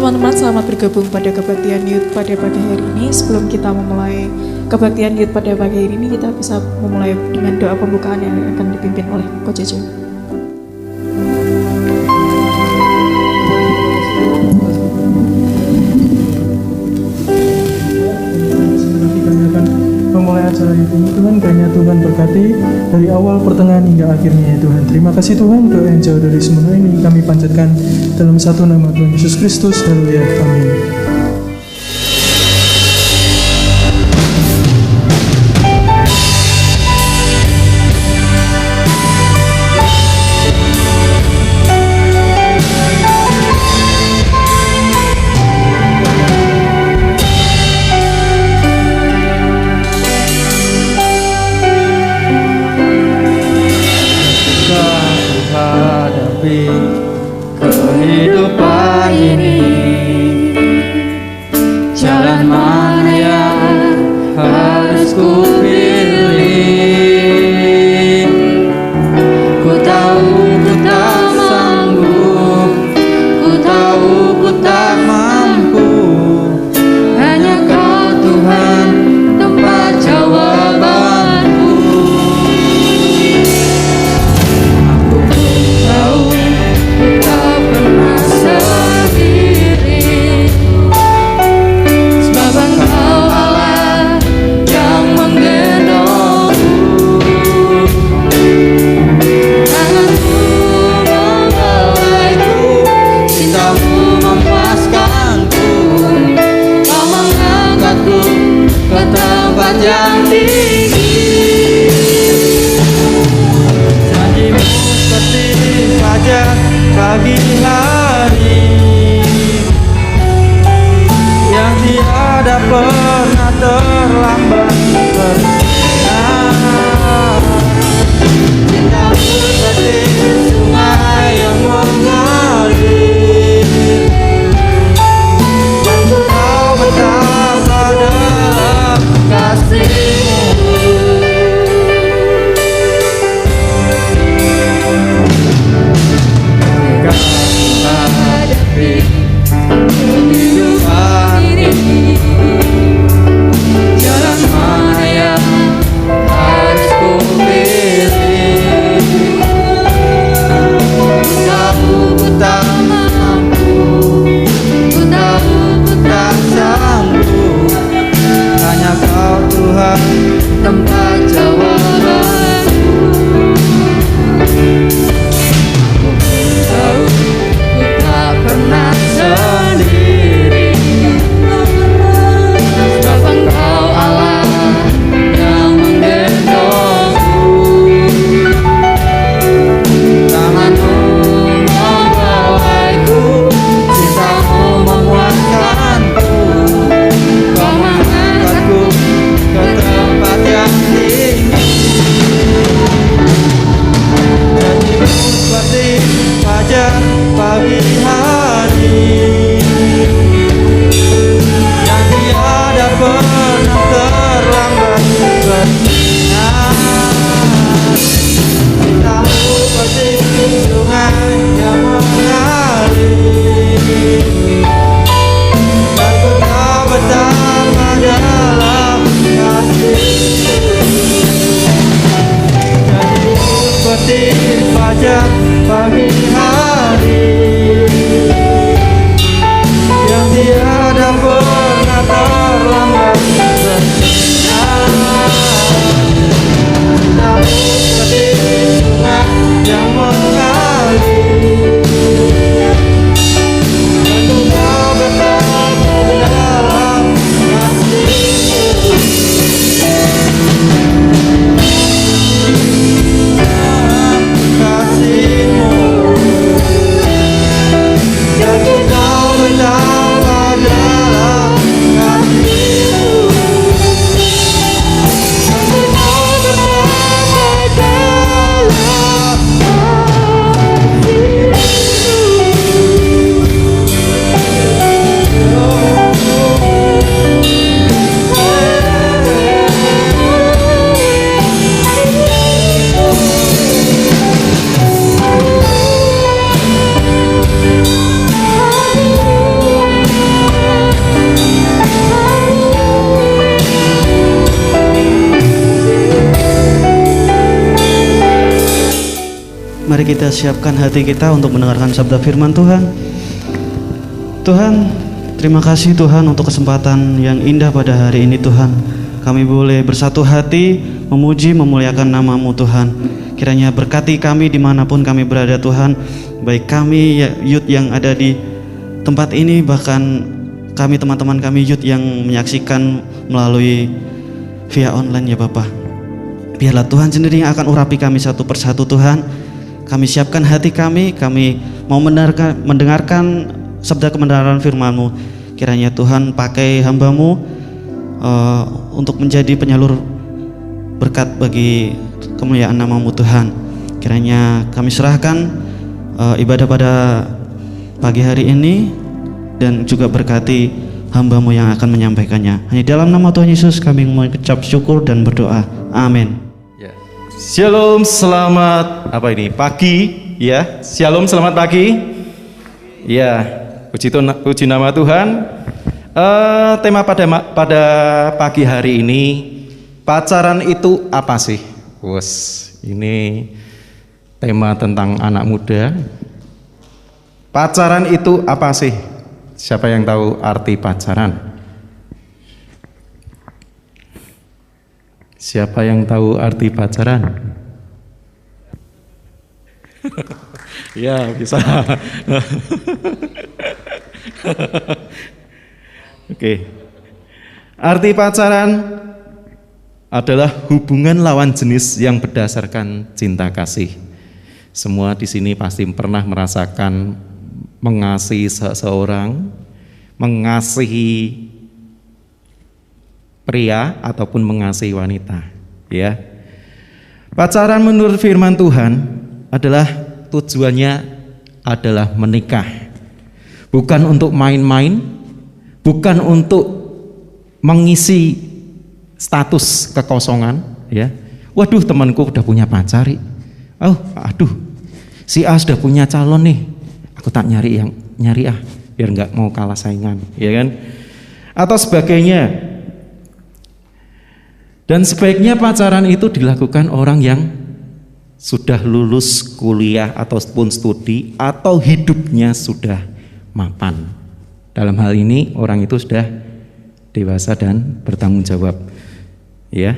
teman-teman, selamat bergabung pada kebaktian youth pada pagi hari ini. Sebelum kita memulai kebaktian youth pada pagi hari ini, kita bisa memulai dengan doa pembukaan yang akan dipimpin oleh Coach Jojo. Memulai acara ini Tuhan, kiranya Tuhan berkati dari awal, pertengahan hingga akhirnya ya Tuhan. Terima kasih Tuhan, doa yang jauh dari semua ini kami panjatkan dalam satu nama Tuhan Yesus Kristus. Haleluya, amin. Kehidupan ini, jalan mana yang harus ku pilih? Ku tahu ku tak sanggup, ku tahu ku tak mampu. Hanya Kau Tuhan tempat jawabanku. Aku tahu tak pernah sendiri, sebab Engkau Allah yang menggendongku. Tanganmu membelaiku, cintamu memuaskanku. Kau mengangkatku ke tempat yang tinggi. Janjimu seperti fajar pagi hari yang tiada pernah terlambat bersinar. Cintamu seperti sungai yang mengalir, dan ku tahu betapa dalam kasih-Mu. mari kita siapkan hati kita untuk mendengarkan sabda firman Tuhan. Tuhan, terima kasih Tuhan untuk kesempatan yang indah pada hari ini Tuhan. Kami boleh bersatu hati memuji memuliakan nama-Mu Tuhan. Kiranya berkati kami dimanapun kami berada Tuhan. Baik kami youth yang ada di tempat ini, bahkan kami teman-teman kami youth yang menyaksikan melalui via online ya Bapak. Biarlah Tuhan sendiri yang akan urapi kami satu persatu Tuhan. Kami siapkan hati kami mau mendengarkan sabda kebenaran firman-Mu. Kiranya Tuhan pakai hamba-Mu untuk menjadi penyalur berkat bagi kemuliaan nama-Mu Tuhan. Kiranya kami serahkan ibadah pada pagi hari ini dan juga berkati hamba-Mu yang akan menyampaikannya. Hanya dalam nama Tuhan Yesus kami mengucap syukur dan berdoa. Amin. Ya. Shalom, selamat pagi ya. Shalom, selamat pagi. Ya, puji nama Tuhan. Tema pada pagi hari ini, pacaran itu apa sih? Ini tema tentang anak muda. Pacaran itu apa sih? Siapa yang tahu arti pacaran? Siapa yang tahu arti pacaran? Ya, bisa. Oke. Arti pacaran adalah hubungan lawan jenis yang berdasarkan cinta kasih. Semua di sini pasti pernah merasakan mengasihi seseorang, mengasihi pria ataupun mengasihi wanita, ya. Pacaran menurut firman Tuhan adalah tujuannya adalah menikah. Bukan untuk main-main, bukan untuk mengisi status kekosongan, ya. Waduh, temanku udah punya pacar. Aduh, si A sudah punya calon nih. Aku tak nyari biar nggak mau kalah saingan, ya kan? Atau sebagainya. Dan sebaiknya pacaran itu dilakukan orang yang sudah lulus kuliah ataupun studi atau hidupnya sudah mapan. Dalam hal ini orang itu sudah dewasa dan bertanggung jawab, ya.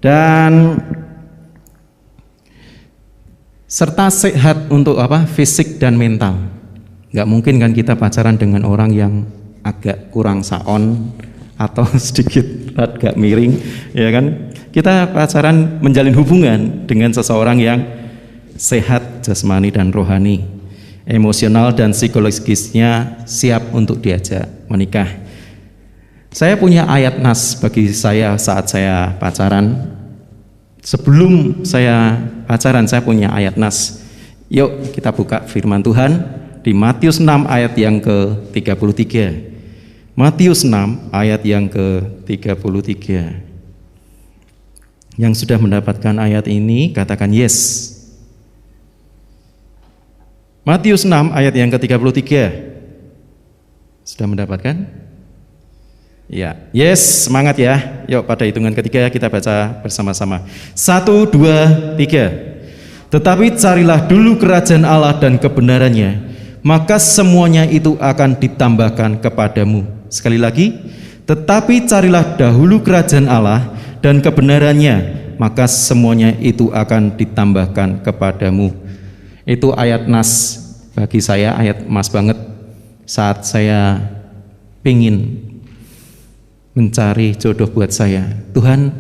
Dan serta sehat untuk fisik dan mental. Nggak mungkin kan kita pacaran dengan orang yang agak kurang saon atau sedikit agak miring, ya kan? Kita pacaran menjalin hubungan dengan seseorang yang sehat jasmani dan rohani, emosional dan psikologisnya siap untuk diajak menikah. Saya punya ayat nas bagi saya saat saya pacaran. Sebelum saya pacaran saya punya ayat nas. Yuk kita buka firman Tuhan di Matius 6 ayat yang ke-33. Matius 6 ayat yang ke-33. Yang sudah mendapatkan ayat ini katakan yes. Matius 6 ayat yang ke-33. Sudah mendapatkan? Ya, yes, semangat ya. Yuk pada hitungan ketiga kita baca bersama-sama. 1, 2, 3. Tetapi carilah dulu kerajaan Allah dan kebenarannya, maka semuanya itu akan ditambahkan kepadamu. Sekali lagi, tetapi carilah dahulu kerajaan Allah dan kebenarannya, maka semuanya itu akan ditambahkan kepadamu. Itu ayat nas bagi saya, ayat emas banget saat saya pingin mencari jodoh buat saya. Tuhan,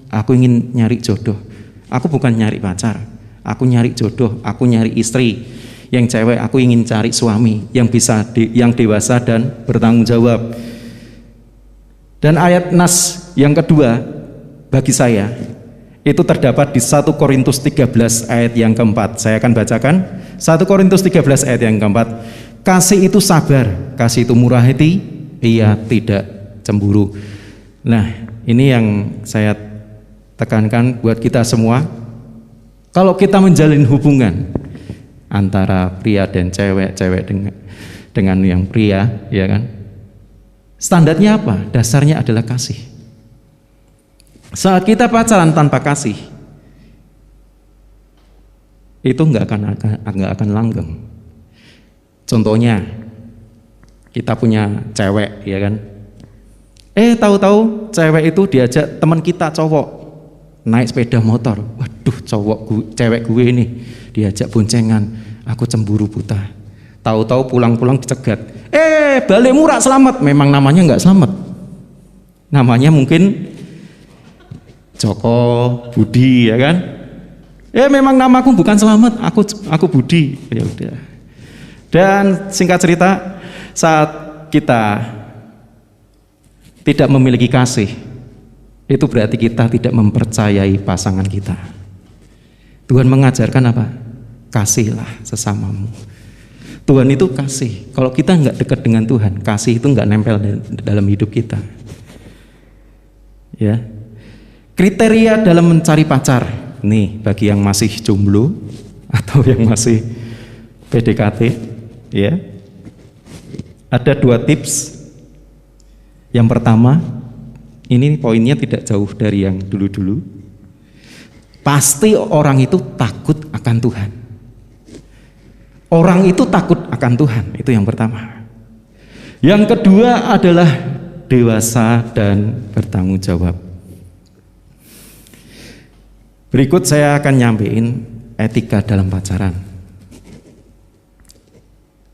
aku ingin nyari jodoh. Aku bukan nyari pacar, aku nyari jodoh, aku nyari istri. Yang cewek aku ingin cari suami yang bisa yang dewasa dan bertanggung jawab. Dan ayat nas yang kedua bagi saya itu terdapat di 1 Korintus 13 ayat yang keempat. Saya akan bacakan 1 Korintus 13 ayat yang keempat. Kasih itu sabar, kasih itu murah hati, ia tidak cemburu. Nah, ini yang saya tekankan buat kita semua. Kalau kita menjalin hubungan antara pria dan cewek dengan yang pria, ya kan? Standarnya apa? Dasarnya adalah kasih. Saat kita pacaran tanpa kasih, itu nggak akan langgeng. Contohnya, kita punya cewek, ya kan? Tahu-tahu cewek itu diajak teman kita cowok naik sepeda motor. Waduh, cewek gue ini diajak boncengan, aku cemburu buta. Tahu-tahu pulang-pulang dicegat. Balikmu rak selamat. Memang namanya nggak selamat. Namanya mungkin Joko Budi, ya kan? Memang namaku bukan selamat, aku Budi. Ya udah. Dan singkat cerita, saat kita tidak memiliki kasih, itu berarti kita tidak mempercayai pasangan kita. Tuhan mengajarkan apa? Kasihlah sesamamu. Tuhan itu kasih. Kalau kita nggak dekat dengan Tuhan, kasih itu nggak nempel dalam hidup kita. Ya, kriteria dalam mencari pacar, nih bagi yang masih jomblo atau yang masih PDKT, ya, ada 2 tips. Yang pertama, ini poinnya tidak jauh dari yang dulu-dulu. Pasti orang itu takut akan Tuhan. Orang itu takut akan Tuhan, itu yang pertama. Yang kedua adalah dewasa dan bertanggung jawab. Berikut saya akan nyampein etika dalam pacaran.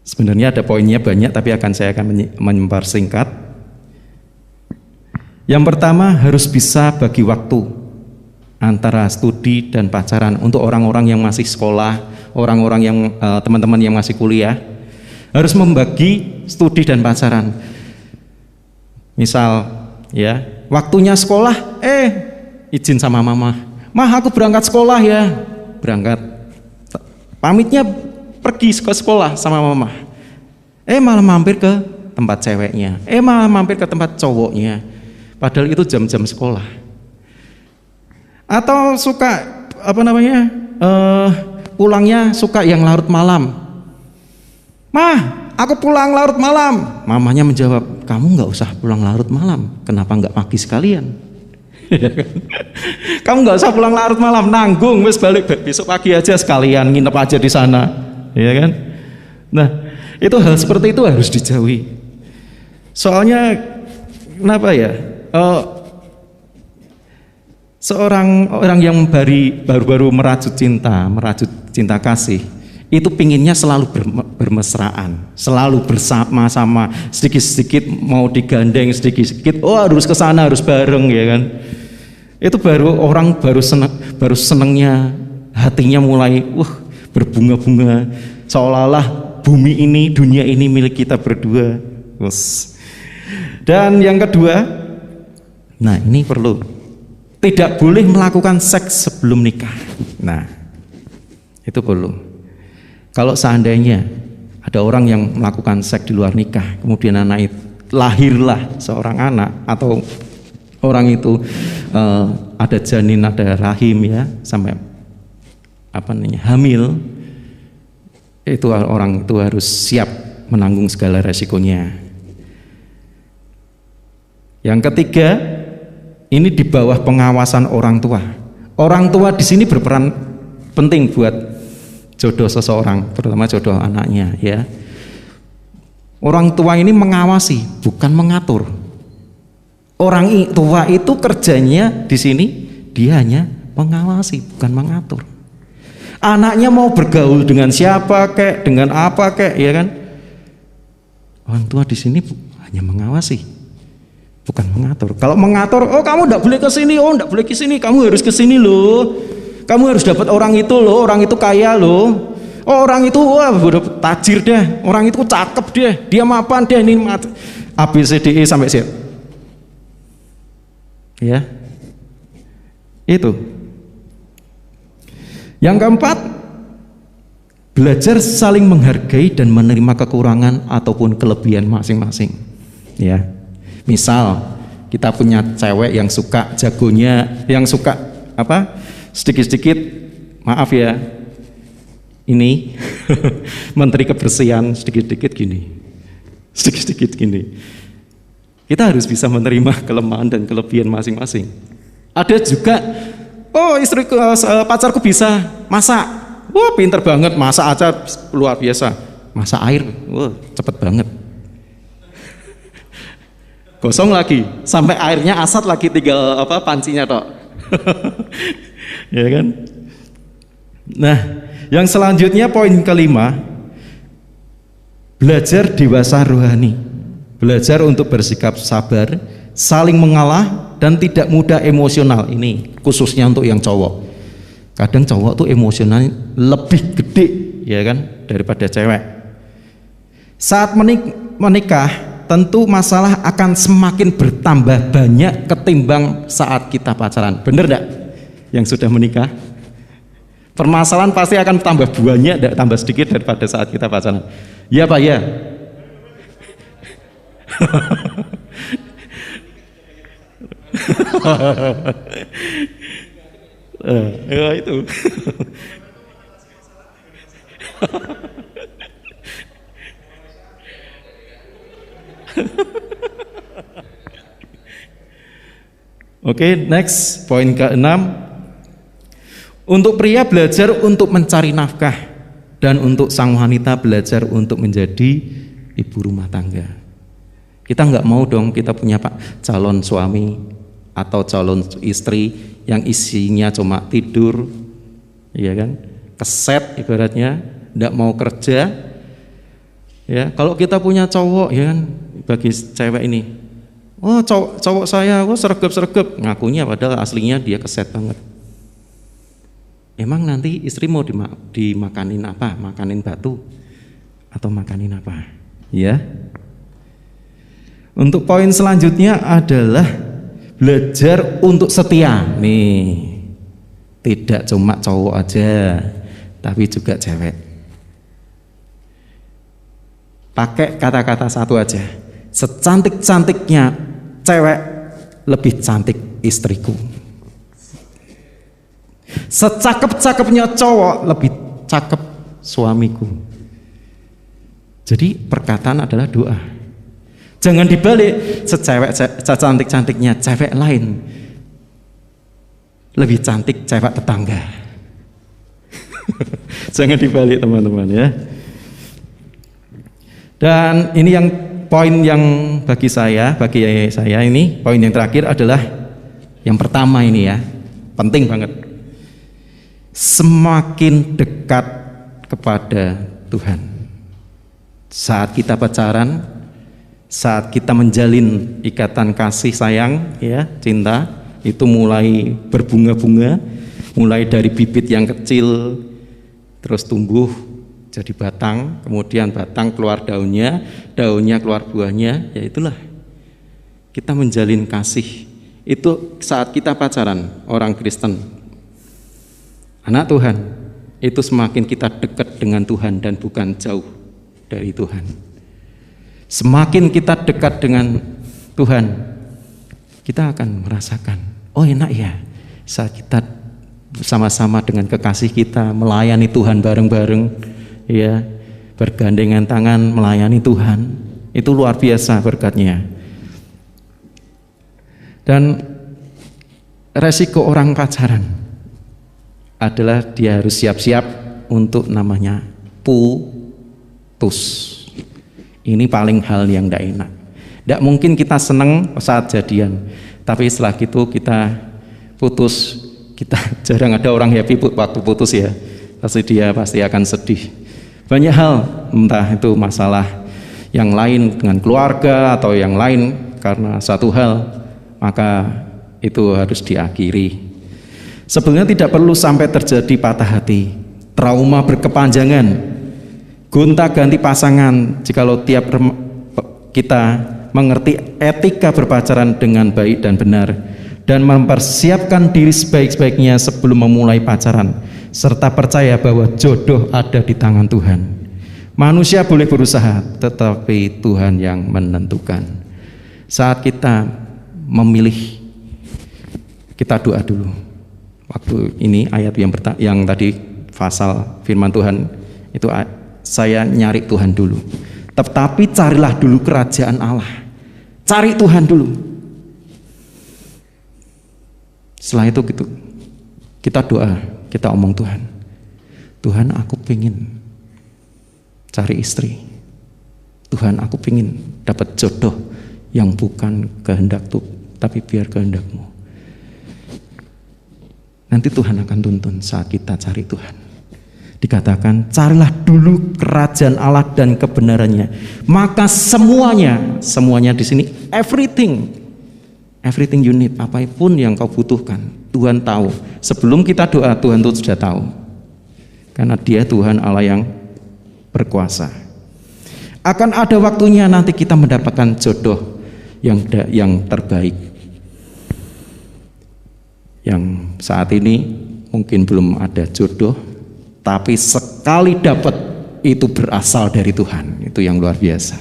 Sebenarnya ada poinnya banyak, tapi saya akan mempersingkat. Yang pertama, harus bisa bagi waktu antara studi dan pacaran. Untuk orang-orang yang masih sekolah, orang-orang yang teman-teman yang masih kuliah, harus membagi studi dan pacaran. Misal, ya, waktunya sekolah, izin sama mama, aku berangkat sekolah ya, berangkat. Pamitnya pergi ke sekolah sama mama, malah mampir ke tempat ceweknya, malah mampir ke tempat cowoknya, padahal itu jam-jam sekolah. Atau suka pulangnya suka yang larut malam. Aku pulang larut malam. Mamanya menjawab, kamu nggak usah pulang larut malam, kenapa nggak pagi sekalian? Kamu nggak usah pulang larut malam, nanggung, wes balik besok pagi aja sekalian, nginep aja di sana, ya kan? Nah, itu hal seperti itu harus dijauhi. Soalnya kenapa ya? Seorang orang yang baru-baru merajut cinta kasih, itu pinginnya selalu bermesraan, selalu bersama-sama, sedikit-sedikit mau digandeng, sedikit-sedikit, harus ke sana, harus bareng, ya kan? Itu baru senengnya, hatinya mulai berbunga-bunga, seolah-olah bumi ini, dunia ini milik kita berdua. Dan yang kedua, nah ini perlu, tidak boleh melakukan seks sebelum nikah. Nah, itu perlu. Kalau seandainya ada orang yang melakukan seks di luar nikah, kemudian lahirlah seorang anak, atau orang itu ada janin, ada rahim, ya, sampai hamil, itu orang itu harus siap menanggung segala resikonya. Yang ketiga, ini di bawah pengawasan orang tua. Orang tua di sini berperan penting buat jodoh seseorang, terutama jodoh anaknya, ya. Orang tua ini mengawasi, bukan mengatur. Orang tua itu kerjanya di sini, dia hanya mengawasi, bukan mengatur. Anaknya mau bergaul dengan siapa kek, dengan apa kek, ya kan? Orang tua di sini hanya mengawasi, bukan mengatur. Kalau mengatur, kamu enggak boleh ke sini, enggak boleh ke sini, kamu harus ke sini loh. Kamu harus dapat orang itu loh, orang itu kaya loh. Orang itu udah tajir deh, orang itu cakep deh, dia mapan deh, ini ABCDE sampai Z. Ya. Itu. Yang keempat, belajar saling menghargai dan menerima kekurangan ataupun kelebihan masing-masing. Ya. Misal kita punya cewek yang suka jagonya, yang suka sedikit-sedikit, maaf ya, ini menteri kebersihan sedikit-sedikit gini. Kita harus bisa menerima kelemahan dan kelebihan masing-masing. Ada juga, pacarku bisa masak, wah pinter banget, masak aja luar biasa. Masak air, wah cepet banget. Gosong lagi, sampai airnya asat lagi, tinggal pancinya tok. Ya kan? Nah, yang selanjutnya poin kelima, belajar dewasa rohani. Belajar untuk bersikap sabar, saling mengalah, dan tidak mudah emosional. Ini khususnya untuk yang cowok. Kadang cowok tuh emosional lebih gede, ya kan, daripada cewek. Saat menikah, tentu masalah akan semakin bertambah banyak ketimbang saat kita pacaran. Bener enggak? Yang sudah menikah, permasalahan pasti akan tambah banyak, enggak tambah sedikit daripada saat kita pacaran. Ya Pak ya. Ya itu. Oke, next poin ke-6. Untuk pria belajar untuk mencari nafkah, dan untuk sang wanita belajar untuk menjadi ibu rumah tangga. Kita nggak mau dong kita punya calon suami atau calon istri yang isinya cuma tidur, ya kan, keset ibaratnya, nggak mau kerja. Ya, kalau kita punya cowok, ya kan, bagi cewek ini, oh cowok saya, oh sergap, ngakunya padahal aslinya dia keset banget. Emang nanti istri mau dimakanin apa? Makanin batu atau makanin apa? Ya. Untuk poin selanjutnya adalah belajar untuk setia. Nih, tidak cuma cowok aja, tapi juga cewek. Pakai kata-kata satu aja. Secantik-cantiknya cewek, lebih cantik istriku. Secakep-cakepnya cowok, lebih cakep suamiku. Jadi perkataan adalah doa. Jangan dibalik, secantik-cantiknya cewek lain, lebih cantik cewek tetangga. Jangan dibalik teman-teman ya. Dan ini yang poin yang bagi saya ini, poin yang terakhir adalah yang pertama ini ya, penting banget. Semakin dekat kepada Tuhan. Saat kita pacaran, saat kita menjalin ikatan kasih sayang, ya, cinta, itu mulai berbunga-bunga, mulai dari bibit yang kecil, terus tumbuh jadi batang, kemudian batang keluar daunnya, daunnya keluar buahnya, ya itulah kita menjalin kasih. Itu saat kita pacaran, orang Kristen, anak Tuhan, itu semakin kita dekat dengan Tuhan dan bukan jauh dari Tuhan. Semakin kita dekat dengan Tuhan, kita akan merasakan, oh enak ya, saat kita bersama-sama dengan kekasih kita melayani Tuhan bareng-bareng, ya, bergandengan tangan melayani Tuhan, itu luar biasa berkatnya. Dan resiko orang pacaran adalah dia harus siap-siap untuk namanya putus. Ini paling hal yang tidak enak. Tidak mungkin kita senang saat jadian, tapi setelah itu kita putus, kita jarang ada orang happy waktu putus ya. Dia pasti akan sedih. Banyak hal, entah itu masalah yang lain dengan keluarga atau yang lain karena satu hal, maka itu harus diakhiri. Sebenarnya tidak perlu sampai terjadi patah hati, trauma berkepanjangan, gonta-ganti pasangan jikalau tiap kita mengerti etika berpacaran dengan baik dan benar dan mempersiapkan diri sebaik-baiknya sebelum memulai pacaran, serta percaya bahwa jodoh ada di tangan Tuhan. Manusia boleh berusaha, tetapi Tuhan yang menentukan. Saat kita memilih, kita doa dulu. Waktu ini ayat yang tadi pasal firman Tuhan itu, saya nyari Tuhan dulu. Tetapi carilah dulu kerajaan Allah. Cari Tuhan dulu. Setelah itu gitu, kita doa, kita omong Tuhan, Tuhan, aku pengen cari istri. Tuhan, aku pengen dapat jodoh yang bukan kehendak tapi biar kehendak-Mu. Nanti Tuhan akan tuntun saat kita cari Tuhan. Dikatakan, carilah dulu kerajaan Allah dan kebenarannya, maka semuanya di sini, everything you need, apapun yang kau butuhkan, Tuhan tahu. Sebelum kita doa, Tuhan itu sudah tahu. Karena Dia Tuhan Allah yang berkuasa. Akan ada waktunya nanti kita mendapatkan jodoh yang terbaik. Yang saat ini mungkin belum ada jodoh, tapi sekali dapat itu berasal dari Tuhan. Itu yang luar biasa.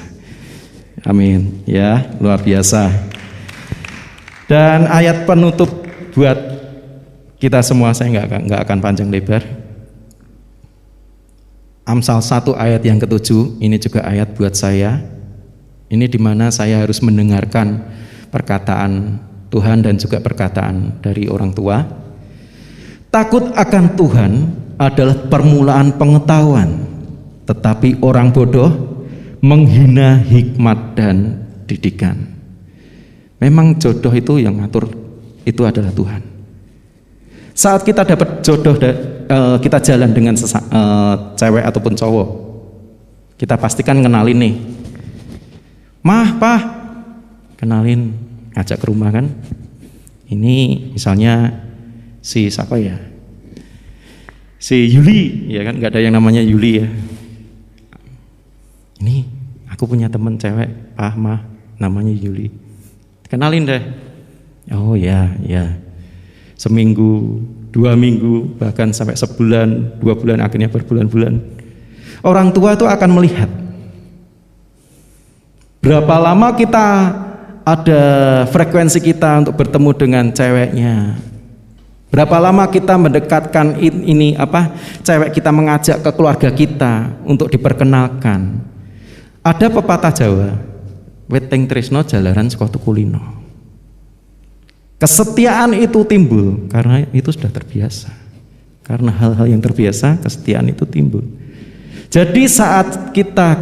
Amin. Ya, luar biasa. Dan ayat penutup buat kita semua, saya nggak akan panjang lebar. Amsal 1 ayat yang ke-7, ini juga ayat buat saya. Ini dimana saya harus mendengarkan perkataan Tuhan dan juga perkataan dari orang tua. Takut akan Tuhan adalah permulaan pengetahuan, tetapi orang bodoh menghina hikmat dan didikan. Memang jodoh itu yang ngatur itu adalah Tuhan. Saat kita dapat jodoh, kita jalan dengan cewek ataupun cowok, kita pastikan kenalin nih, mah, pah, kenalin, ngajak ke rumah kan. Ini misalnya si siapa ya, si Yuli, ya kan, nggak ada yang namanya Yuli ya. Ini aku punya temen cewek, pah, mah, namanya Yuli, kenalin deh. Oh ya, seminggu, 2 minggu, bahkan sampai sebulan, 2 bulan, akhirnya berbulan-bulan. Orang tua itu akan melihat berapa lama kita ada frekuensi kita untuk bertemu dengan ceweknya. Berapa lama kita mendekatkan cewek kita mengajak ke keluarga kita untuk diperkenalkan. Ada pepatah Jawa, weting tresno jalaran saka kulino. Kesetiaan itu timbul karena itu sudah terbiasa. Karena hal-hal yang terbiasa, kesetiaan itu timbul. Jadi saat kita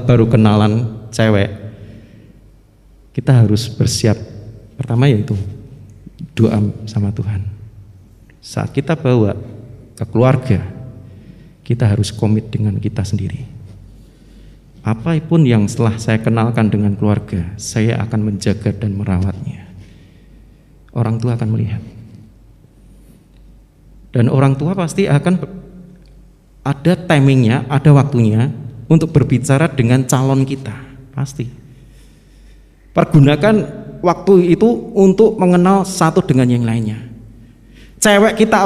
baru kenalan cewek, kita harus bersiap. Pertama yaitu doa sama Tuhan. Saat kita bawa ke keluarga, kita harus komit dengan kita sendiri. Apapun yang setelah saya kenalkan dengan keluarga, saya akan menjaga dan merawatnya. Orang tua akan melihat. Dan orang tua pasti akan ada timingnya, ada waktunya untuk berbicara dengan calon kita. Pasti. Pergunakan waktu itu untuk mengenal satu dengan yang lainnya. Cewek kita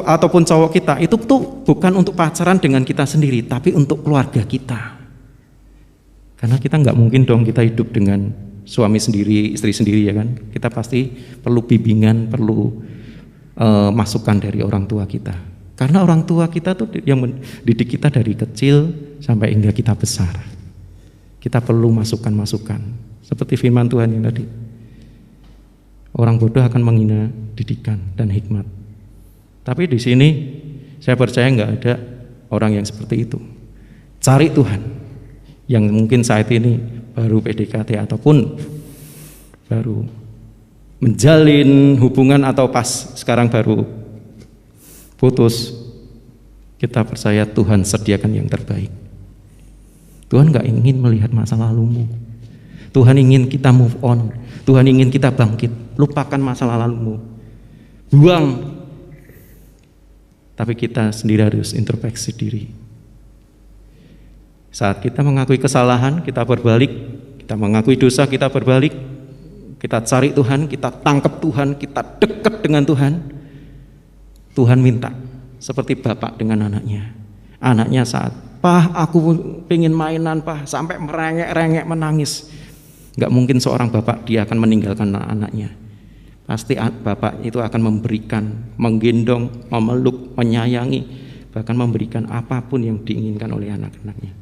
ataupun cowok kita itu tuh bukan untuk pacaran dengan kita sendiri, tapi untuk keluarga kita. Karena kita nggak mungkin dong kita hidup dengan suami sendiri, istri sendiri, ya kan? Kita pasti perlu bimbingan, perlu masukan dari orang tua kita. Karena orang tua kita tuh yang mendidik kita dari kecil sampai hingga kita besar. Kita perlu masukan-masukan. Seperti firman Tuhan yang tadi. Orang bodoh akan menghina didikan dan hikmat. Tapi di sini saya percaya nggak ada orang yang seperti itu. Cari Tuhan. Yang mungkin saat ini baru PDKT ataupun baru menjalin hubungan atau pas sekarang baru putus, kita percaya Tuhan sediakan yang terbaik. Tuhan gak ingin melihat masa lalumu. Tuhan ingin kita move on. Tuhan ingin kita bangkit. Lupakan masa lalumu. Buang. Tapi kita sendiri harus introspeksi diri. Saat kita mengakui kesalahan, kita berbalik. Kita mengakui dosa, kita berbalik. Kita cari Tuhan, kita tangkap Tuhan, kita dekat dengan Tuhan. Tuhan minta, seperti bapak dengan anaknya. Anaknya saat, "Pah, aku pengen mainan, Pah," sampai merengek-rengek menangis. Gak mungkin seorang bapak dia akan meninggalkan anaknya. Pasti bapak itu akan memberikan, menggendong, memeluk, menyayangi, bahkan memberikan apapun yang diinginkan oleh anak-anaknya.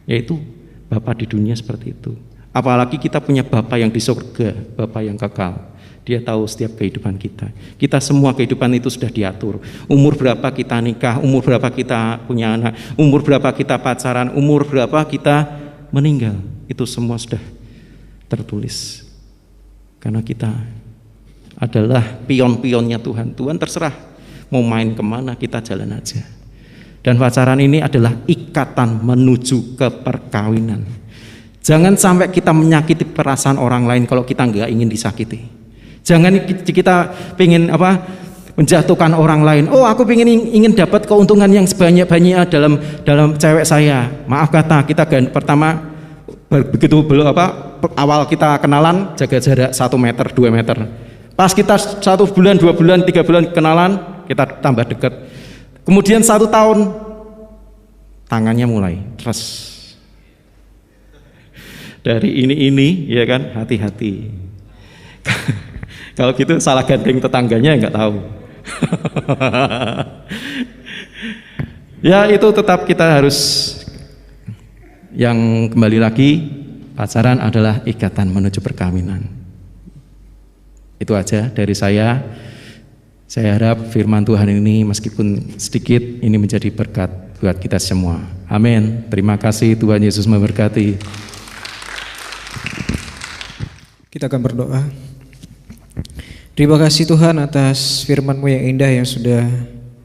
Yaitu Bapa di dunia seperti itu. Apalagi kita punya Bapa yang di surga, Bapa yang kekal. Dia tahu setiap kehidupan kita. Kita semua kehidupan itu sudah diatur. Umur berapa kita nikah, umur berapa kita punya anak, umur berapa kita pacaran, umur berapa kita meninggal. Itu semua sudah tertulis. Karena kita adalah pion-pionnya Tuhan. Tuhan terserah mau main kemana, kita jalan aja. Dan pacaran ini adalah ikatan menuju ke perkawinan. Jangan sampai kita menyakiti perasaan orang lain kalau kita nggak ingin disakiti. Jangan kita pengen menjatuhkan orang lain. Oh, aku ingin dapat keuntungan yang sebanyak-banyaknya dalam cewek saya. Maaf kata, kita pertama begitu awal kita kenalan jaga jarak 1 meter, 2 meter. Pas kita 1 bulan, 2 bulan, 3 bulan kenalan, kita tambah dekat. Kemudian 1 tahun tangannya mulai terus. Dari ini ya kan, hati-hati. Kalau gitu salah gandeng tetangganya nggak tahu. Ya itu tetap kita harus, yang kembali lagi, pacaran adalah ikatan menuju perkawinan. Itu aja dari saya. Saya harap firman Tuhan ini meskipun sedikit ini menjadi berkat buat kita semua. Amin. Terima kasih, Tuhan Yesus memberkati. Kita akan berdoa. Terima kasih Tuhan atas firman-Mu yang indah yang sudah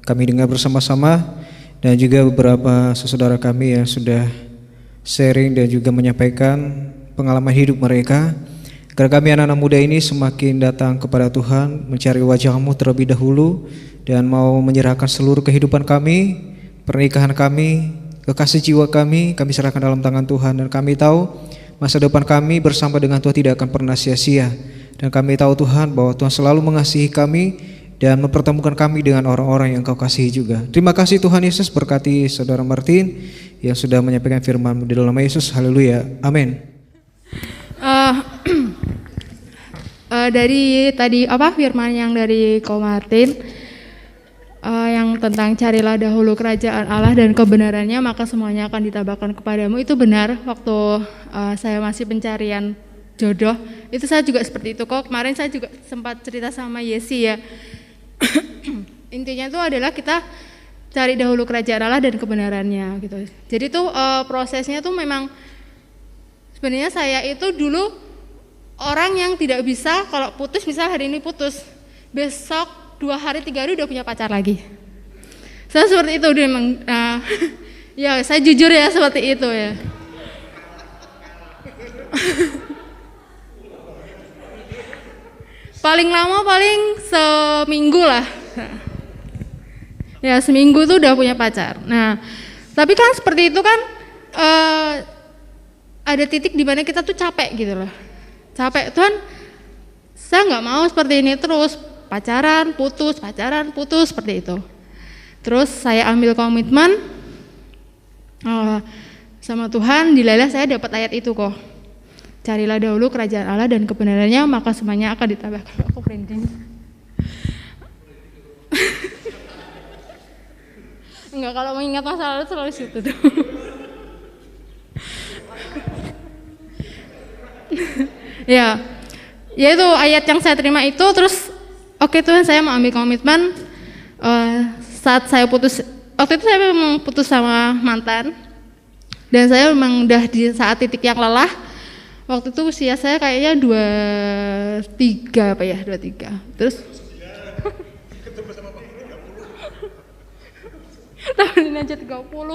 kami dengar bersama-sama, dan juga beberapa saudara kami yang sudah sharing dan juga menyampaikan pengalaman hidup mereka. Agar kami anak-anak muda ini semakin datang kepada Tuhan, mencari wajah-Mu terlebih dahulu, dan mau menyerahkan seluruh kehidupan kami, pernikahan kami, kekasih jiwa kami serahkan dalam tangan Tuhan. Dan kami tahu masa depan kami bersama dengan Tuhan tidak akan pernah sia-sia. Dan kami tahu Tuhan bahwa Tuhan selalu mengasihi kami dan mempertemukan kami dengan orang-orang yang Kau kasihi juga. Terima kasih Tuhan Yesus, berkati Saudara Martin yang sudah menyampaikan firman-Mu di dalam nama Yesus. Haleluya. Amin. Dari tadi firman yang dari Ko Martin, yang tentang carilah dahulu kerajaan Allah dan kebenarannya, maka semuanya akan ditambahkan kepadamu, itu benar. Waktu saya masih pencarian jodoh, itu saya juga seperti itu kok. Kemarin saya juga sempat cerita sama Yesi ya. Intinya itu adalah kita cari dahulu kerajaan Allah dan kebenarannya gitu. Jadi tuh prosesnya tuh memang sebenarnya saya itu dulu orang yang tidak bisa, kalau putus misal hari ini putus, besok 2 hari 3 hari udah punya pacar lagi. Saya seperti itu memang. Ya saya jujur ya seperti itu ya. Paling lama paling seminggu lah. Ya seminggu tuh udah punya pacar. Nah, tapi kan seperti itu kan ada titik di mana kita tuh capek gitu loh. Capek, Tuhan, saya nggak mau seperti ini terus, pacaran putus seperti itu. Terus saya ambil komitmen sama Tuhan, dilalah saya dapat ayat itu kok. Carilah dahulu kerajaan Allah dan kebenarannya, maka semuanya akan ditambahkan. Aku merinding. Enggak, kalau mengingat masa lalu selalu situ tuh. Ya itu ayat yang saya terima itu. Terus oke Tuhan, saya mau ambil komitmen. Saat saya putus, waktu itu saya memang putus sama mantan, dan saya memang udah di saat titik yang lelah. Waktu itu usia saya kayaknya 23. Terus tahun ini aja 30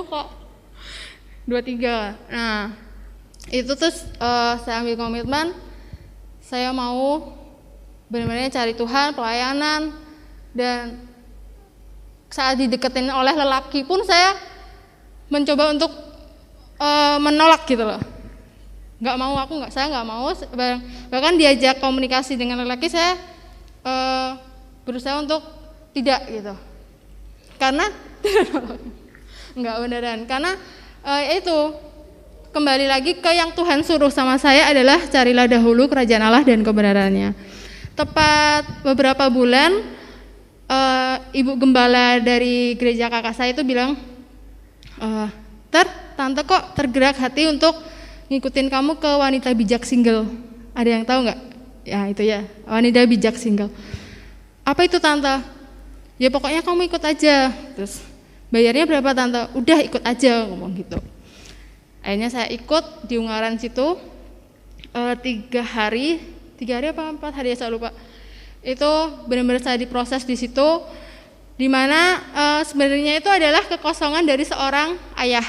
kok. 23. Nah, itu terus saya ambil komitmen, saya mau benar-benar cari Tuhan, pelayanan, dan saat dideketin oleh lelaki pun saya mencoba untuk menolak gitu loh. Saya nggak mau, bahkan diajak komunikasi dengan lelaki saya berusaha untuk tidak gitu, karena nggak beneran, karena itu kembali lagi ke yang Tuhan suruh sama saya adalah carilah dahulu kerajaan Allah dan kebenarannya. Tepat beberapa bulan ibu gembala dari gereja kakak saya itu bilang, tante kok tergerak hati untuk ngikutin kamu ke wanita bijak single. Ada yang tahu nggak? Ya itu ya, wanita bijak single. Apa itu tante? Ya pokoknya kamu ikut aja. Terus bayarnya berapa tante? Udah ikut aja, ngomong gitu. Akhirnya saya ikut di Ungaran situ 3 hari apa 4 hari ya saya lupa. Itu benar-benar saya diproses di situ, dimana sebenarnya itu adalah kekosongan dari seorang ayah.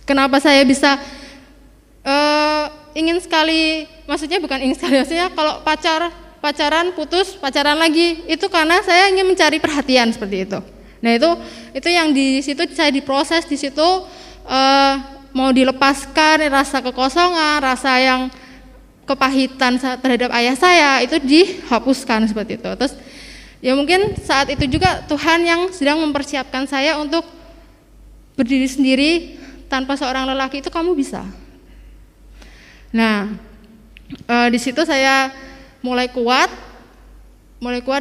Kenapa saya bisa ingin sekali, maksudnya bukan ingin sekali, maksudnya kalau pacaran putus, pacaran lagi, itu karena saya ingin mencari perhatian seperti itu. Nah itu yang di situ saya diproses di situ, mau dilepaskan rasa kekosongan, rasa yang kepahitan terhadap ayah saya itu dihapuskan seperti itu. Terus ya mungkin saat itu juga Tuhan yang sedang mempersiapkan saya untuk berdiri sendiri tanpa seorang lelaki, itu kamu bisa. Nah di situ saya mulai kuat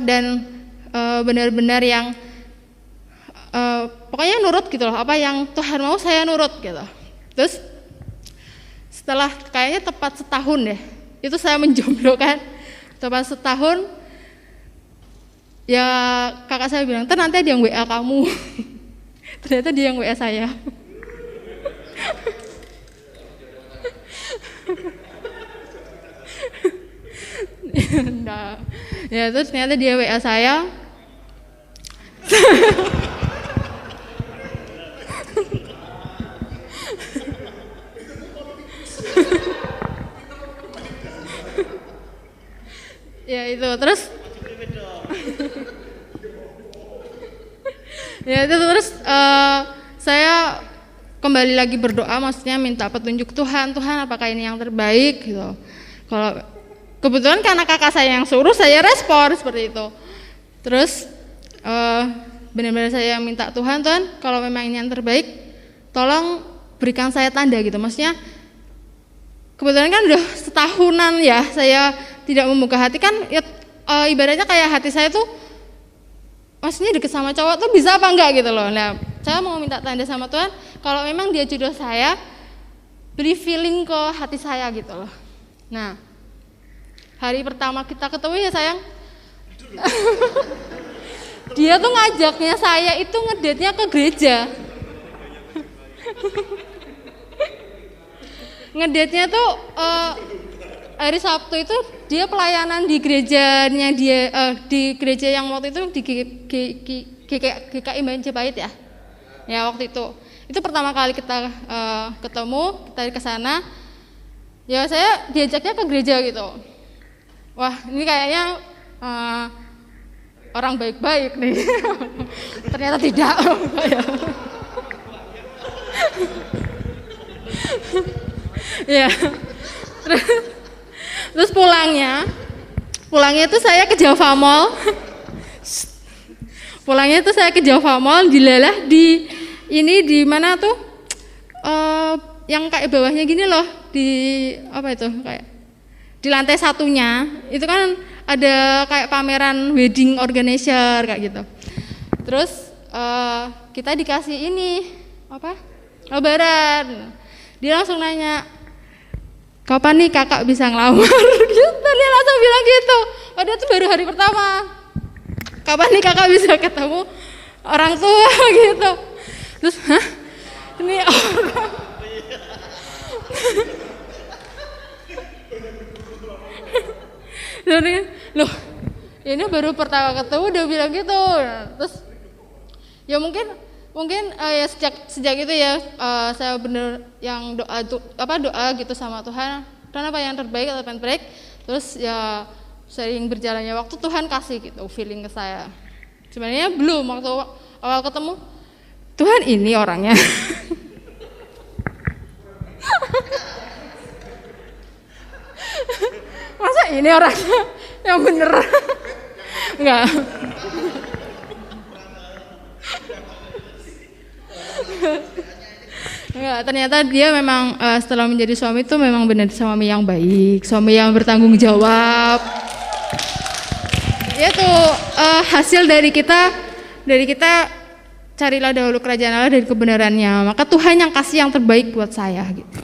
dan benar-benar yang pokoknya nurut gitu loh, apa yang Tuhan mau saya nurut gitu. Terus setelah kayaknya tepat setahun deh, itu saya menjomblo kan, tepat setahun ya kakak saya bilang, nanti ada yang WA kamu. Ternyata dia yang WA saya. Nah, ya terus ternyata dia WA saya. Ya itu terus. Ya itu terus saya kembali lagi berdoa, maksudnya minta petunjuk Tuhan apakah ini yang terbaik gitu. Kalau kebetulan karena kakak saya yang suruh, saya respon seperti itu. Terus benar-benar saya minta Tuhan kalau memang ini yang terbaik, tolong berikan saya tanda gitu. Maksudnya kebetulan kan udah setahunan ya saya tidak membuka hati kan, ya, ibaratnya kayak hati saya tuh maksudnya deket sama cowok tuh bisa apa enggak gitu loh. Nah saya mau minta tanda sama Tuhan, kalau memang dia jodoh saya, beri feeling ke hati saya gitu loh. Nah hari pertama kita ketemu ya sayang, dia tuh ngajaknya saya itu ngedate-nya ke gereja. Ngedate-nya tuh hari Sabtu itu dia pelayanan di gerejanya dia, di gereja yang waktu itu di GKI Majapahit ya. Ya waktu itu pertama kali kita ketemu, kita ke sana. Ya saya diajaknya ke gereja gitu. Wah ini kayaknya orang baik-baik nih. Ternyata tidak. Ya. Terus pulangnya itu saya ke Java Mall. Pulangnya itu saya ke Java Mall, dilalah di mana tuh? Yang kayak bawahnya gini loh, di apa itu kayak di lantai satunya itu kan ada kayak pameran wedding organizer kayak gitu. Terus kita dikasih ini apa? Lebaran. Dia langsung nanya, kapan nih kakak bisa ngelamar? Gitu, dia langsung bilang gitu. Padahal itu baru hari pertama. Kapan nih kakak bisa ketemu orang tua gitu. Terus, hah? Ini orang. Loh, ini baru pertama ketemu udah bilang gitu. Terus, ya mungkin ya sejak itu ya saya bener yang doa gitu sama Tuhan, apa yang terbaik atau yang terbaik. Terus ya sering berjalannya waktu Tuhan kasih gitu feeling ke saya. Sebenarnya belum waktu awal ketemu, Tuhan ini orangnya. Masa ini orangnya yang bener? Enggak. Enggak, ternyata dia memang setelah menjadi suami itu memang benar suami yang baik, suami yang bertanggung jawab. Itu hasil dari kita carilah dahulu kerajaan Allah dari kebenarannya, maka Tuhan yang kasih yang terbaik buat saya gitu.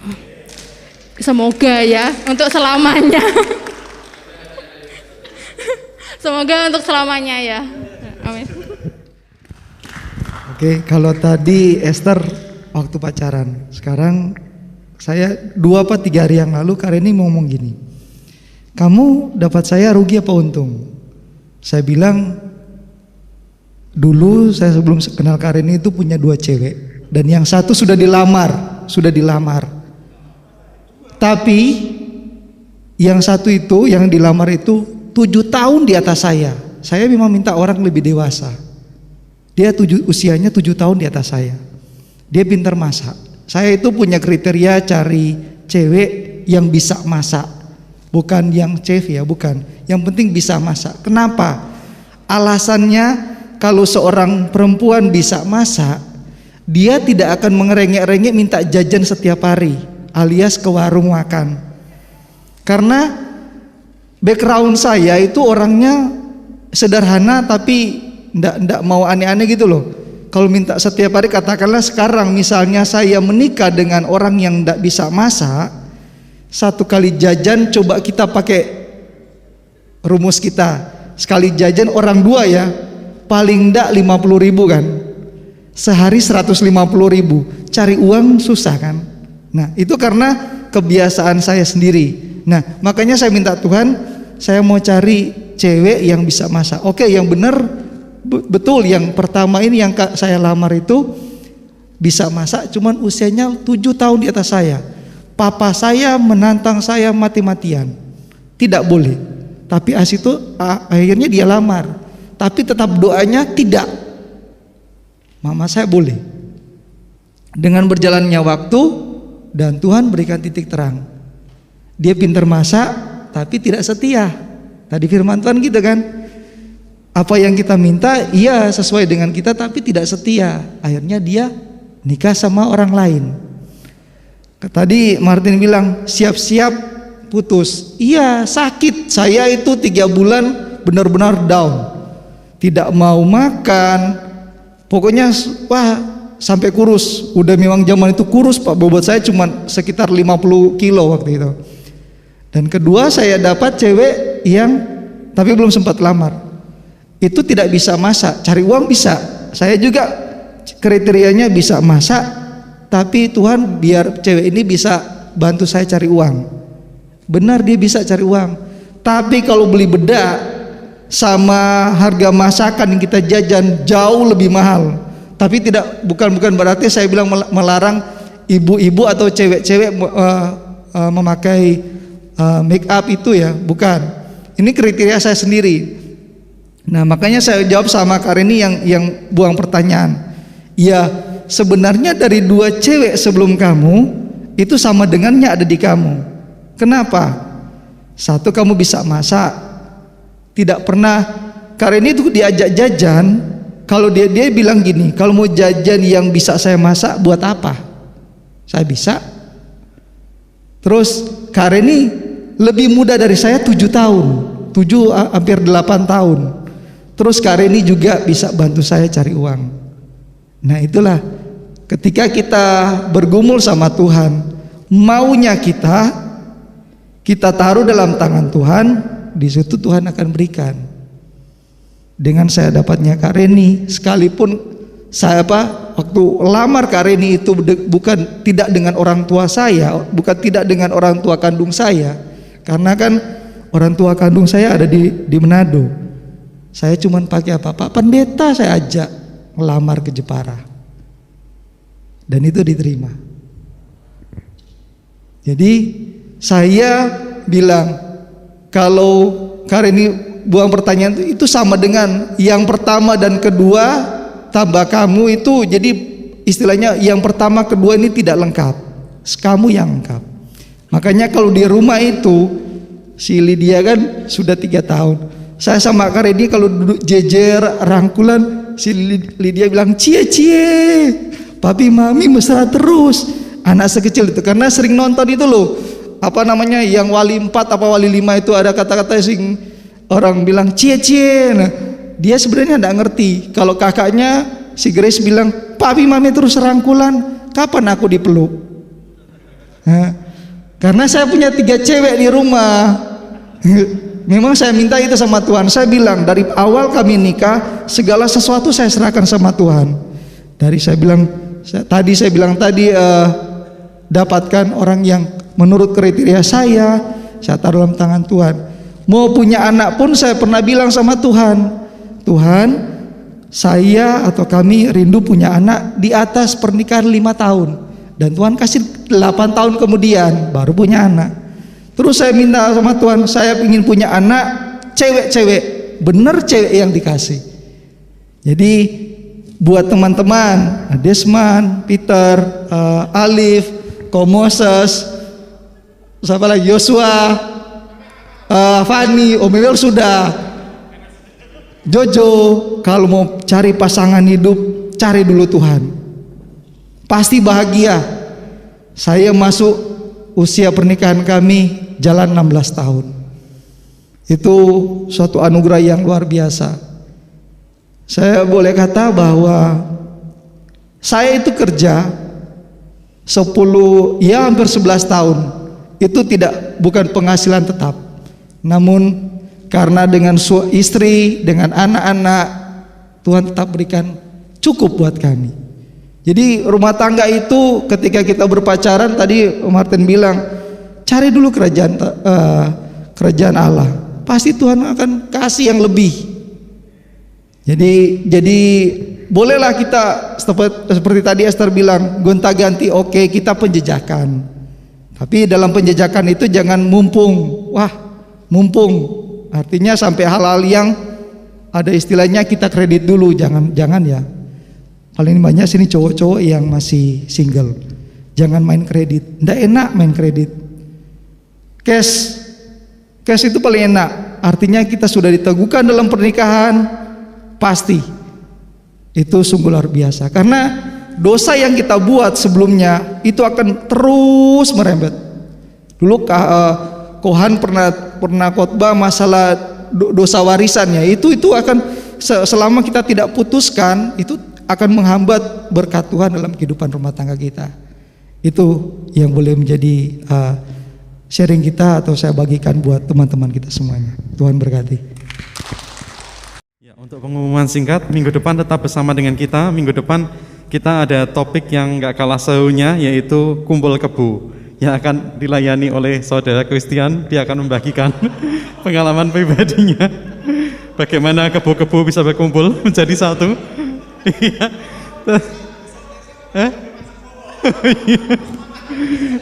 Semoga ya untuk selamanya. Semoga untuk selamanya ya. Amin. Oke, kalau tadi Esther waktu pacaran, sekarang saya 2 apa 3 hari yang lalu Kak Reni ngomong gini, kamu dapat saya rugi apa untung? Saya bilang, dulu saya sebelum kenal Kak Reni itu punya 2 cewek, dan yang satu sudah dilamar. Tapi yang satu itu, yang dilamar itu 7 tahun di atas saya. Saya memang minta orang lebih dewasa. Dia usianya 7 tahun di atas saya. Dia pintar masak. Saya itu punya kriteria cari cewek yang bisa masak. Bukan yang chef ya, bukan. Yang penting bisa masak. Kenapa? Alasannya kalau seorang perempuan bisa masak, dia tidak akan mengerengek-rengek minta jajan setiap hari, alias ke warung makan. Karena background saya itu orangnya sederhana tapi ndak mau aneh-aneh gitu loh. Kalau minta setiap hari, katakanlah sekarang misalnya saya menikah dengan orang yang ndak bisa masak, 1 kali jajan coba kita pakai rumus kita, sekali jajan orang 2 ya, paling ndak 50.000 kan, sehari 150.000, cari uang susah kan. Nah itu karena kebiasaan saya sendiri. Nah makanya saya minta Tuhan, saya mau cari cewek yang bisa masak. Oke, yang benar betul, yang pertama ini yang saya lamar itu bisa masak, cuman usianya 7 tahun di atas saya. Papa saya menantang saya mati-matian, tidak boleh. Tapi akhirnya dia lamar, tapi tetap doanya tidak. Mama saya boleh. Dengan berjalannya waktu dan Tuhan berikan titik terang. Dia pintar masak tapi tidak setia. Tadi firman Tuhan gitu kan. Apa yang kita minta iya sesuai dengan kita tapi tidak setia. Akhirnya dia nikah sama orang lain. Tadi Martin bilang siap-siap putus. Iya, sakit. Saya itu 3 bulan benar-benar down. Tidak mau makan. Pokoknya wah sampai kurus. Udah memang zaman itu kurus Pak. Bobot saya cuma sekitar 50 kilo waktu itu. Dan kedua saya dapat cewek yang tapi belum sempat lamar. Itu tidak bisa masak, cari uang bisa. Saya juga kriterianya bisa masak, tapi Tuhan biar cewek ini bisa bantu saya cari uang. Benar dia bisa cari uang. Tapi kalau beli bedak sama harga masakan yang kita jajan jauh lebih mahal. Tapi bukan berarti saya bilang melarang ibu-ibu atau cewek-cewek memakai make up itu ya, bukan. Ini kriteria saya sendiri. Nah makanya saya jawab sama Kak Reni yang buang pertanyaan. Ya sebenarnya dari 2 cewek sebelum kamu itu sama dengannya ada di kamu. Kenapa? 1 kamu bisa masak, tidak pernah. Kak Reni itu diajak jajan. Kalau dia bilang gini, kalau mau jajan yang bisa saya masak buat apa? Saya bisa. Terus Kak Reni lebih muda dari saya 7 tahun, 7 hampir 8 tahun. Terus Kak Reni juga bisa bantu saya cari uang. Nah itulah ketika kita bergumul sama Tuhan, maunya kita taruh dalam tangan Tuhan, di situ Tuhan akan berikan. Dengan saya dapatnya Kak Reni, sekalipun saya waktu lamar Kak Reni itu bukan tidak dengan orang tua saya, bukan tidak dengan orang tua kandung saya, karena kan orang tua kandung saya ada di Manado. Saya cuma pakai Pak Pendeta saya ajak ngelamar ke Jepara, dan itu diterima. Jadi saya bilang kalau Kak Reni buang pertanyaan itu sama dengan yang pertama dan kedua tambah kamu itu, jadi istilahnya yang pertama kedua ini tidak lengkap, kamu yang lengkap. Makanya kalau di rumah itu si Lydia kan sudah 3 tahun. Saya sama Kak Reni kalau duduk jejer rangkulan, si Lydia bilang cie, papi mami mesra terus. Anak sekecil itu karena sering nonton itu loh, apa namanya yang wali 4 apa wali 5 itu ada kata-kata sing orang bilang cie. Nah, dia sebenarnya enggak ngerti. Kalau kakaknya si Grace bilang papi mami terus rangkulan, kapan aku dipeluk? Nah, karena saya punya 3 cewek di rumah. Memang saya minta itu sama Tuhan. Saya bilang dari awal kami nikah, segala sesuatu saya serahkan sama Tuhan. Saya bilang tadi dapatkan orang yang menurut kriteria saya taruh dalam tangan Tuhan. Mau punya anak pun saya pernah bilang sama Tuhan, Tuhan, saya atau kami rindu punya anak di atas pernikahan 5 tahun. Dan Tuhan kasih 8 tahun kemudian baru punya anak. Terus saya minta sama Tuhan, saya ingin punya anak cewek-cewek, bener cewek yang dikasih. Jadi buat teman-teman, Desman, Peter, Alif, Komoses, siapa lagi, Joshua, Fani, Omewel sudah, Jojo, kalau mau cari pasangan hidup, cari dulu Tuhan. Pasti bahagia. Saya masuk usia pernikahan kami jalan 16 tahun. Itu suatu anugerah yang luar biasa. Saya boleh kata bahwa saya itu kerja hampir 11 tahun. Itu bukan penghasilan tetap. Namun karena dengan istri, dengan anak-anak, Tuhan tetap berikan cukup buat kami. Jadi rumah tangga itu ketika kita berpacaran, tadi Martin bilang, cari dulu kerajaan Allah. Pasti Tuhan akan kasih yang lebih. Jadi bolehlah kita seperti tadi Esther bilang, gonta-ganti, oke, kita penjejakan. Tapi dalam penjejakan itu jangan mumpung. Artinya sampai hal-hal yang ada istilahnya kita kredit dulu, jangan ya. Paling banyak sini cowok-cowok yang masih single. Jangan main kredit. Nggak enak main kredit. Cash itu paling enak. Artinya kita sudah diteguhkan dalam pernikahan, pasti itu sungguh luar biasa. Karena dosa yang kita buat sebelumnya itu akan terus merembet. Dulu Kohan pernah khotbah masalah dosa warisannya. Itu akan selama kita tidak putuskan, itu akan menghambat berkat Tuhan dalam kehidupan rumah tangga kita. Itu yang boleh menjadi sharing kita atau saya bagikan buat teman-teman kita semuanya. Tuhan berkati. Untuk pengumuman singkat, minggu depan tetap bersama dengan kita. Minggu depan kita ada topik yang gak kalah serunya, yaitu kumpul kebu, yang akan dilayani oleh saudara Christian. Dia akan membagikan pengalaman pribadinya, bagaimana kebu-kebu bisa berkumpul menjadi satu.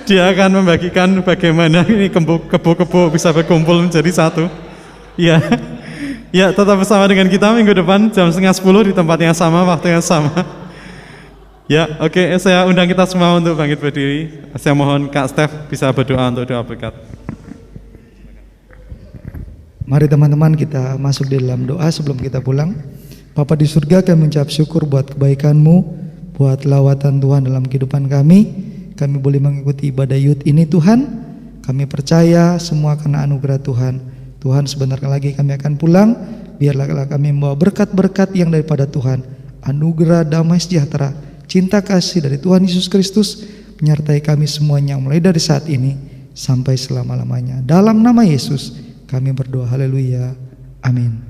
Dia akan membagikan bagaimana ini kebu-kebu bisa berkumpul menjadi satu. Ya, tetap bersama dengan kita minggu depan jam 9:30 di tempat yang sama, waktu yang sama. Ya, oke, saya undang kita semua untuk bangkit berdiri. Saya mohon Kak Steph bisa berdoa untuk doa berkat. Mari teman-teman kita masuk di dalam doa sebelum kita pulang. Bapa di surga, kami mengucap syukur buat kebaikan-Mu, buat lawatan Tuhan dalam kehidupan kami. Kami boleh mengikuti ibadah youth ini Tuhan. Kami percaya semua karena anugerah Tuhan. Tuhan, sebentar lagi kami akan pulang. Biarlah kami membawa berkat-berkat yang daripada Tuhan, anugerah damai sejahtera, cinta kasih dari Tuhan Yesus Kristus menyertai kami semuanya mulai dari saat ini sampai selama-lamanya. Dalam nama Yesus kami berdoa, haleluya, amin.